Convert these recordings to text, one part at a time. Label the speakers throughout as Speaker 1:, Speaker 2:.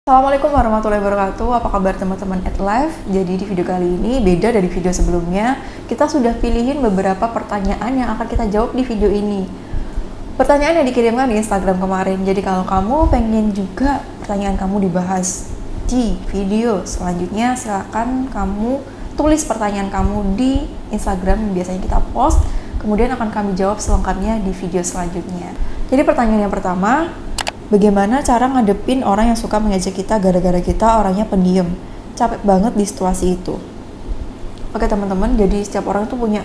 Speaker 1: Assalamualaikum warahmatullahi wabarakatuh. Apa kabar teman-teman at live? Jadi di video kali ini beda dari video sebelumnya. Kita sudah pilihin beberapa pertanyaan yang akan kita jawab di video ini. Pertanyaan yang dikirimkan di Instagram kemarin. Jadi kalau kamu pengen juga pertanyaan kamu dibahas di video selanjutnya, silakan kamu tulis pertanyaan kamu di Instagram yang biasanya kita post. Kemudian akan kami jawab selengkapnya di video selanjutnya. Jadi pertanyaan yang pertama, bagaimana cara ngadepin orang yang suka mengejek kita gara-gara kita orangnya pendiam? Capek banget di situasi itu. Oke teman-teman, jadi setiap orang itu punya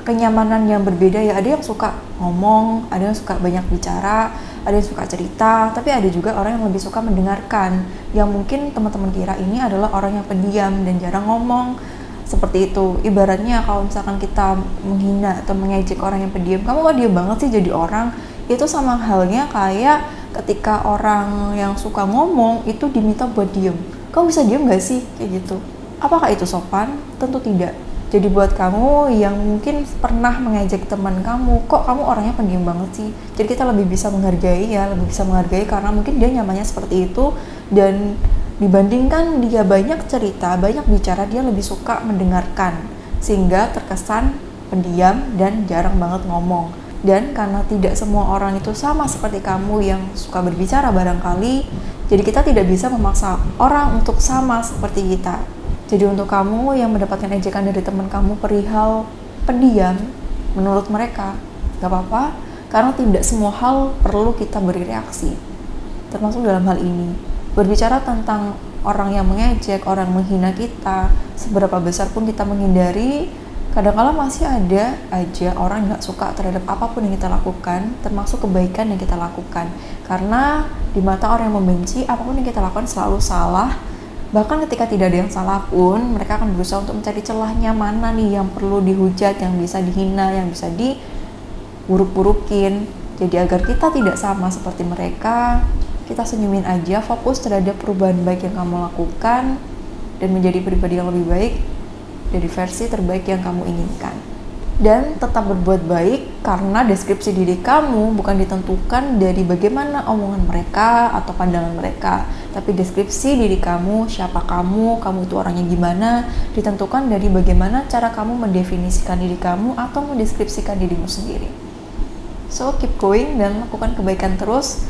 Speaker 1: kenyamanan yang berbeda ya. Ada yang suka ngomong, ada yang suka banyak bicara, ada yang suka cerita, tapi ada juga orang yang lebih suka mendengarkan. Yang mungkin teman-teman kira ini adalah orang yang pendiam dan jarang ngomong. Seperti itu. Ibaratnya kalau misalkan kita menghina atau mengejek orang yang pendiam, kamu kok diam banget sih jadi orang? Itu sama halnya kayak ketika orang yang suka ngomong itu diminta buat diem. Kamu bisa diem gak sih? Kayak gitu. Apakah itu sopan? Tentu tidak. Jadi buat kamu yang mungkin pernah mengejek teman kamu, kok kamu orangnya pendiam banget sih? Jadi kita lebih bisa menghargai ya, lebih bisa menghargai karena mungkin dia nyamannya seperti itu. Dan dibandingkan dia banyak cerita, banyak bicara, dia lebih suka mendengarkan. Sehingga terkesan pendiam dan jarang banget ngomong. Dan karena tidak semua orang itu sama seperti kamu yang suka berbicara barangkali, jadi kita tidak bisa memaksa orang untuk sama seperti kita. Jadi untuk kamu yang mendapatkan ejekan dari teman kamu perihal pendiam, menurut mereka, gak apa-apa, karena tidak semua hal perlu kita beri reaksi. Termasuk dalam hal ini, berbicara tentang orang yang mengejek, orang menghina kita, seberapa besar pun kita menghindari, kadang-kala masih ada aja orang yang gak suka terhadap apapun yang kita lakukan, termasuk kebaikan yang kita lakukan. Karena di mata orang yang membenci, apapun yang kita lakukan selalu salah. Bahkan ketika tidak ada yang salah pun, mereka akan berusaha untuk mencari celahnya mana nih yang perlu dihujat, yang bisa dihina, yang bisa diburuk-burukin. Jadi agar kita tidak sama seperti mereka, kita senyumin aja, fokus terhadap perubahan baik yang kamu lakukan, dan menjadi pribadi yang lebih baik dari versi terbaik yang kamu inginkan. Dan tetap berbuat baik karena deskripsi diri kamu bukan ditentukan dari bagaimana omongan mereka atau pandangan mereka, tapi deskripsi diri kamu, siapa kamu itu orangnya gimana, ditentukan dari bagaimana cara kamu mendefinisikan diri kamu atau mendeskripsikan dirimu sendiri. So keep going dan lakukan kebaikan terus.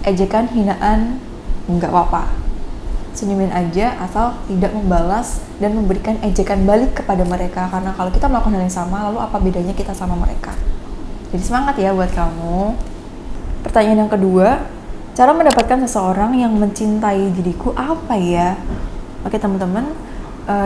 Speaker 1: Ejekan, hinaan, nggak apa-apa. Senyumin aja asal tidak membalas dan memberikan ejekan balik kepada mereka, karena kalau kita melakukan hal yang sama, lalu apa bedanya kita sama mereka? Jadi semangat ya buat kamu. Pertanyaan yang kedua, cara mendapatkan seseorang yang mencintai diriku apa ya? Oke teman-teman,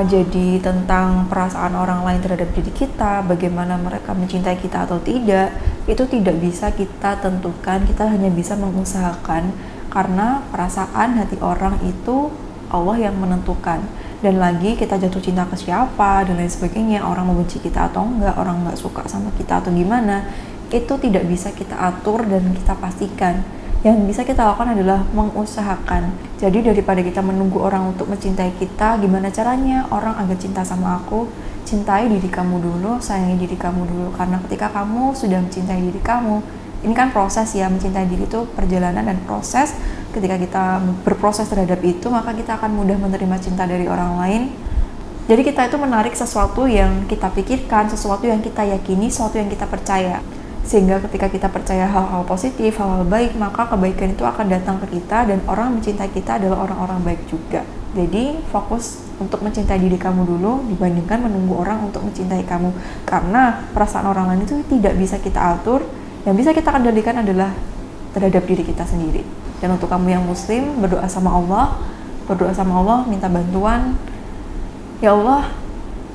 Speaker 1: jadi tentang perasaan orang lain terhadap diri kita, bagaimana mereka mencintai kita atau tidak, itu tidak bisa kita tentukan, kita hanya bisa mengusahakan. Karena perasaan hati orang itu Allah yang menentukan. Dan lagi kita jatuh cinta ke siapa dan lain sebagainya, orang membenci kita atau enggak, orang nggak suka sama kita atau gimana, itu tidak bisa kita atur dan kita pastikan. Yang bisa kita lakukan adalah mengusahakan. Jadi daripada kita menunggu orang untuk mencintai kita, gimana caranya orang agar cinta sama aku? Cintai diri kamu dulu, sayangi diri kamu dulu. Karena ketika kamu sudah mencintai diri kamu, ini kan proses ya, mencintai diri itu perjalanan dan proses. Ketika kita berproses terhadap itu, maka kita akan mudah menerima cinta dari orang lain. Jadi kita itu menarik sesuatu yang kita pikirkan, sesuatu yang kita yakini, sesuatu yang kita percaya. Sehingga ketika kita percaya hal-hal positif, hal-hal baik, maka kebaikan itu akan datang ke kita dan orang yang mencintai kita adalah orang-orang baik juga. Jadi fokus untuk mencintai diri kamu dulu dibandingkan menunggu orang untuk mencintai kamu. Karena perasaan orang lain itu tidak bisa kita atur. Yang bisa kita kendalikan adalah terhadap diri kita sendiri. Dan untuk kamu yang muslim, berdoa sama Allah, minta bantuan. Ya Allah,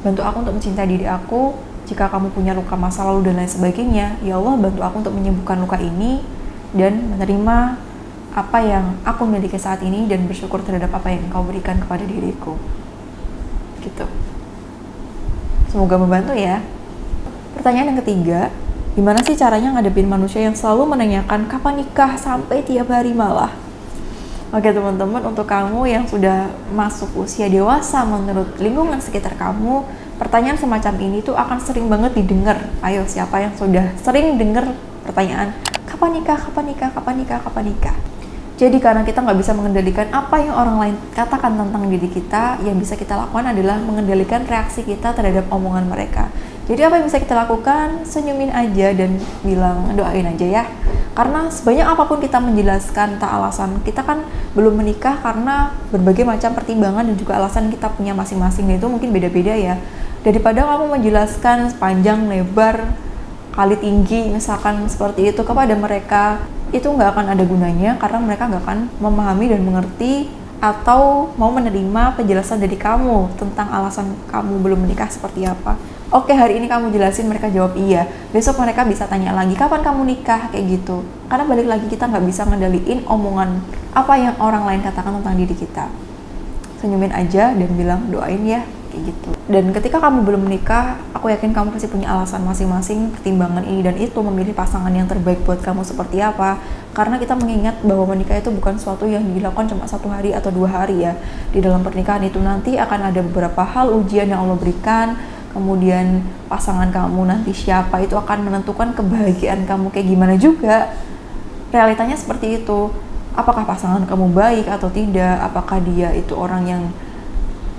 Speaker 1: bantu aku untuk mencintai diri aku. Jika kamu punya luka masa lalu dan lain sebagainya, ya Allah bantu aku untuk menyembuhkan luka ini dan menerima apa yang aku miliki saat ini dan bersyukur terhadap apa yang Engkau berikan kepada diriku. Gitu. Semoga membantu ya. Pertanyaan yang ketiga, gimana sih caranya ngadepin manusia yang selalu menanyakan kapan nikah sampai tiap hari malah? Oke teman-teman, untuk kamu yang sudah masuk usia dewasa menurut lingkungan sekitar kamu, pertanyaan semacam ini tuh akan sering banget didengar. Ayo, siapa yang sudah sering dengar pertanyaan kapan nikah, kapan nikah, kapan nikah, kapan nikah? Jadi karena kita nggak bisa mengendalikan apa yang orang lain katakan tentang diri kita, yang bisa kita lakukan adalah mengendalikan reaksi kita terhadap omongan mereka. Jadi apa yang bisa kita lakukan? Senyumin aja dan bilang doain aja ya. Karena sebanyak apapun kita menjelaskan tak alasan, kita kan belum menikah karena berbagai macam pertimbangan dan juga alasan kita punya masing-masing, dan itu mungkin beda-beda ya. Daripada kamu menjelaskan sepanjang lebar kali tinggi misalkan seperti itu kepada mereka, itu nggak akan ada gunanya karena mereka nggak akan memahami dan mengerti atau mau menerima penjelasan dari kamu tentang alasan kamu belum menikah seperti apa. Oke, hari ini kamu jelasin, mereka jawab iya, besok mereka bisa tanya lagi kapan kamu nikah, kayak gitu. Karena balik lagi kita nggak bisa ngendaliin omongan apa yang orang lain katakan tentang diri kita. Senyumin aja dan bilang doain ya, kayak gitu. Dan ketika kamu belum menikah, aku yakin kamu pasti punya alasan masing-masing, pertimbangan ini dan itu, memilih pasangan yang terbaik buat kamu seperti apa. Karena kita mengingat bahwa menikah itu bukan sesuatu yang dilakukan cuma 1 hari atau 2 hari ya. Di dalam pernikahan itu nanti akan ada beberapa hal ujian yang Allah berikan. Kemudian pasangan kamu nanti siapa itu akan menentukan kebahagiaan kamu kayak gimana juga. Realitanya seperti itu. Apakah pasangan kamu baik atau tidak? Apakah dia itu orang yang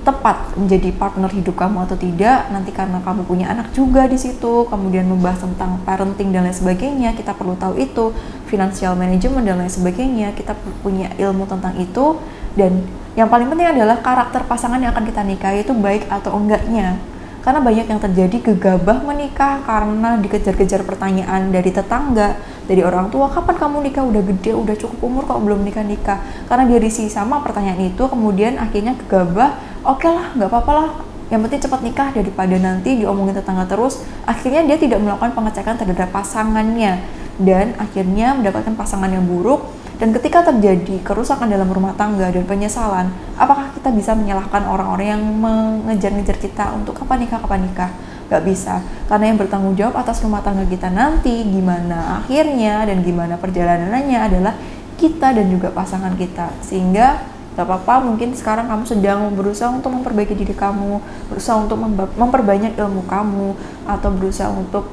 Speaker 1: tepat menjadi partner hidup kamu atau tidak? Nanti karena kamu punya anak juga di situ, kemudian membahas tentang parenting dan lain sebagainya, kita perlu tahu itu, financial management dan lain sebagainya, kita punya ilmu tentang itu. Dan yang paling penting adalah karakter pasangan yang akan kita nikahi itu baik atau enggaknya. Karena banyak yang terjadi gegabah menikah karena dikejar-kejar pertanyaan dari tetangga, dari orang tua, kapan kamu nikah, udah gede, udah cukup umur kok belum nikah-nikah. Karena dia diisi sama pertanyaan itu, kemudian akhirnya gegabah, oke lah, nggak apa-apa lah, yang penting cepat nikah daripada nanti diomongin tetangga terus. Akhirnya dia tidak melakukan pengecekan terhadap pasangannya, dan akhirnya mendapatkan pasangan yang buruk. Dan ketika terjadi kerusakan dalam rumah tangga dan penyesalan, apakah kita bisa menyalahkan orang-orang yang mengejar-ngejar kita untuk kapan nikah? Gak bisa, karena yang bertanggung jawab atas rumah tangga kita nanti, gimana akhirnya dan gimana perjalanannya adalah kita dan juga pasangan kita. Sehingga gak apa-apa, mungkin sekarang kamu sedang berusaha untuk memperbaiki diri kamu, berusaha untuk memperbanyak ilmu kamu, atau berusaha untuk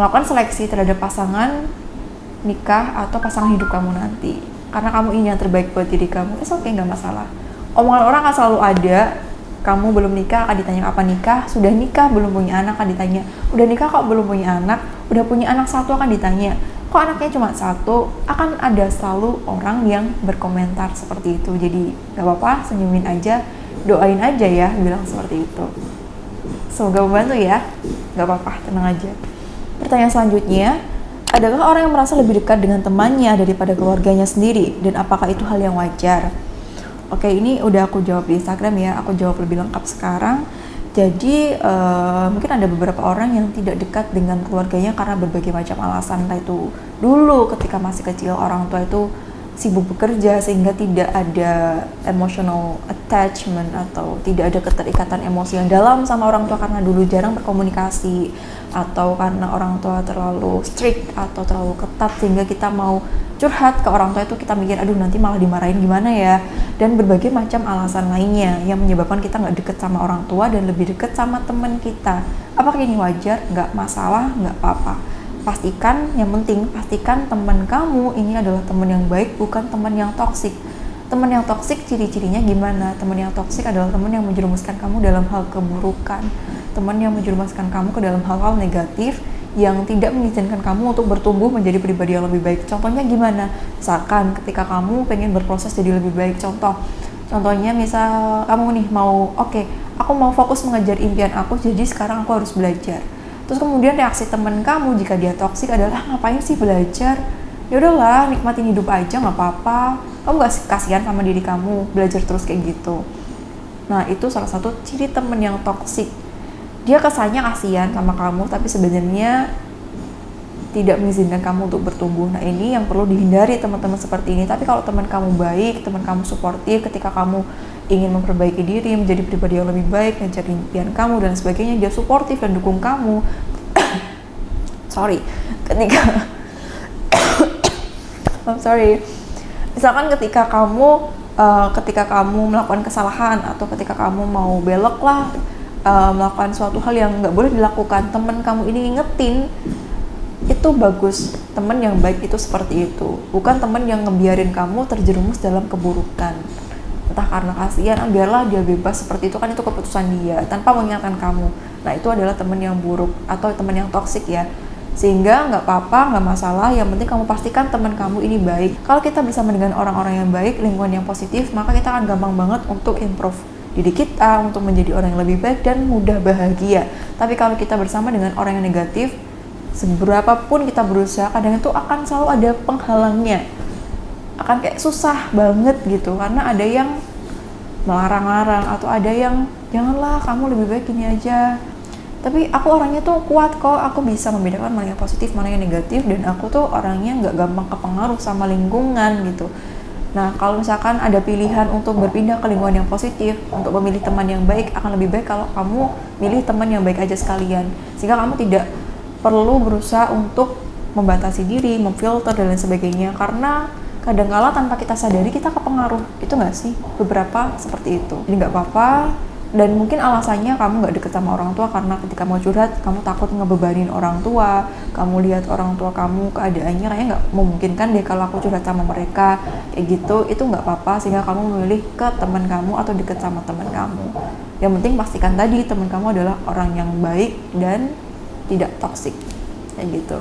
Speaker 1: melakukan seleksi terhadap pasangan nikah atau pasangan hidup kamu nanti, karena kamu ingin yang terbaik buat diri kamu. Oke, nggak masalah. Omongan orang akan selalu ada. Kamu belum nikah akan ditanya kapan nikah, sudah nikah belum punya anak akan ditanya, udah nikah kok belum punya anak, udah punya anak 1 akan ditanya, kok anaknya cuma 1, akan ada selalu orang yang berkomentar seperti itu. Jadi nggak apa-apa, senyumin aja, doain aja ya, bilang seperti itu. Semoga membantu ya, nggak apa-apa, tenang aja. Pertanyaan selanjutnya, adakah orang yang merasa lebih dekat dengan temannya daripada keluarganya sendiri, dan apakah itu hal yang wajar? Oke, ini udah aku jawab di Instagram ya, aku jawab lebih lengkap sekarang. Jadi mungkin ada beberapa orang yang tidak dekat dengan keluarganya karena berbagai macam alasan, entah itu dulu ketika masih kecil orang tua itu sibuk bekerja sehingga tidak ada emotional attachment atau tidak ada keterikatan emosi yang dalam sama orang tua karena dulu jarang berkomunikasi, atau karena orang tua terlalu strict atau terlalu ketat sehingga kita mau curhat ke orang tua itu kita mikir aduh nanti malah dimarahin gimana ya, dan berbagai macam alasan lainnya yang menyebabkan kita nggak deket sama orang tua dan lebih deket sama teman kita. Apakah ini wajar? Nggak masalah, nggak apa-apa. Pastikan, yang penting pastikan teman kamu ini adalah teman yang baik, bukan teman yang toksik. Teman yang toksik ciri-cirinya gimana? Teman yang toksik adalah teman yang menjerumuskan kamu dalam hal keburukan, teman yang menjerumuskan kamu ke dalam hal-hal negatif yang tidak mengizinkan kamu untuk bertumbuh menjadi pribadi yang lebih baik. Contohnya gimana? Misalkan ketika kamu pengen berproses jadi lebih baik, contohnya misal kamu nih mau, aku mau fokus mengejar impian aku, jadi sekarang aku harus belajar. Terus kemudian reaksi teman kamu jika dia toksik adalah ngapain sih belajar? Ya udahlah, nikmatin hidup aja, nggak apa-apa. Kamu nggak kasihan sama diri kamu belajar terus kayak gitu. Nah, itu salah satu ciri teman yang toksik. Dia kesannya kasihan sama kamu, tapi sebenarnya tidak mengizinkan kamu untuk bertumbuh. Nah, ini yang perlu dihindari teman-teman seperti ini. Tapi kalau teman kamu baik, teman kamu suportif ketika kamu ingin memperbaiki diri, menjadi pribadi yang lebih baik, ngejar impian kamu dan sebagainya, dia suportif dan dukung kamu. Misalkan ketika kamu melakukan kesalahan atau ketika kamu mau belok lah, melakukan suatu hal yang nggak boleh dilakukan, teman kamu ini ingetin, itu bagus. Teman yang baik itu seperti itu, bukan teman yang ngebiarin kamu terjerumus dalam keburukan. Entah karena kasihan, biarlah dia bebas seperti itu, kan itu keputusan dia tanpa mengingatkan kamu. Nah itu adalah teman yang buruk atau teman yang toksik ya. Sehingga nggak apa-apa, nggak masalah, yang penting kamu pastikan teman kamu ini baik. Kalau kita bersama dengan orang-orang yang baik, lingkungan yang positif, maka kita akan gampang banget untuk improve diri kita, untuk menjadi orang yang lebih baik dan mudah bahagia. Tapi kalau kita bersama dengan orang yang negatif, seberapapun kita berusaha, kadang itu akan selalu ada penghalangnya, akan kayak susah banget gitu, karena ada yang melarang-larang atau ada yang janganlah, kamu lebih baik ini aja. Tapi aku orangnya tuh kuat kok, aku bisa membedakan mana yang positif, mana yang negatif, dan aku tuh orangnya nggak gampang kepengaruh sama lingkungan gitu. Nah kalau misalkan ada pilihan untuk berpindah ke lingkungan yang positif, untuk memilih teman yang baik, akan lebih baik kalau kamu milih teman yang baik aja sekalian, sehingga kamu tidak perlu berusaha untuk membatasi diri, memfilter dan lain sebagainya, karena kadangkala tanpa kita sadari kita kepengaruh, itu nggak sih? Beberapa seperti itu. Jadi nggak apa-apa. Dan mungkin alasannya kamu nggak deket sama orang tua karena ketika mau curhat kamu takut ngebebanin orang tua, kamu lihat orang tua kamu keadaannya kayaknya nggak memungkinkan deh kalau aku curhat sama mereka kayak gitu. Itu nggak apa-apa, sehingga kamu memilih ke teman kamu atau deket sama teman kamu. Yang penting pastikan tadi teman kamu adalah orang yang baik dan tidak toksik kayak gitu.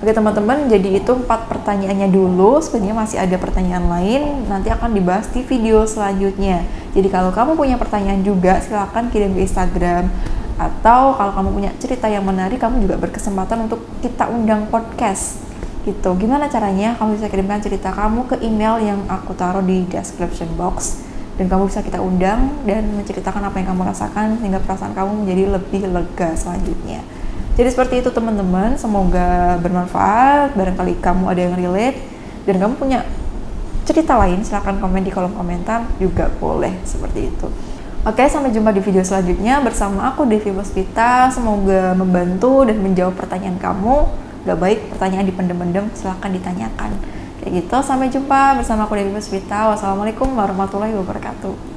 Speaker 1: Oke teman-teman, jadi itu 4 pertanyaannya dulu. Sebenarnya masih ada pertanyaan lain, nanti akan dibahas di video selanjutnya. Jadi kalau kamu punya pertanyaan juga, silahkan kirim ke Instagram. Atau kalau kamu punya cerita yang menarik, kamu juga berkesempatan untuk kita undang podcast gitu. Gimana caranya? Kamu bisa kirimkan cerita kamu ke email yang aku taruh di description box, dan kamu bisa kita undang dan menceritakan apa yang kamu rasakan, sehingga perasaan kamu menjadi lebih lega selanjutnya. Jadi seperti itu teman-teman, semoga bermanfaat. Barangkali kamu ada yang relate dan kamu punya cerita lain, silahkan komen di kolom komentar juga boleh, seperti itu. Oke, sampai jumpa di video selanjutnya bersama aku Devi Puspita. Semoga membantu dan menjawab pertanyaan kamu. Gak baik pertanyaan dipendem-pendem, silahkan ditanyakan. Kayak gitu, sampai jumpa bersama aku Devi Puspita. Wassalamualaikum warahmatullahi wabarakatuh.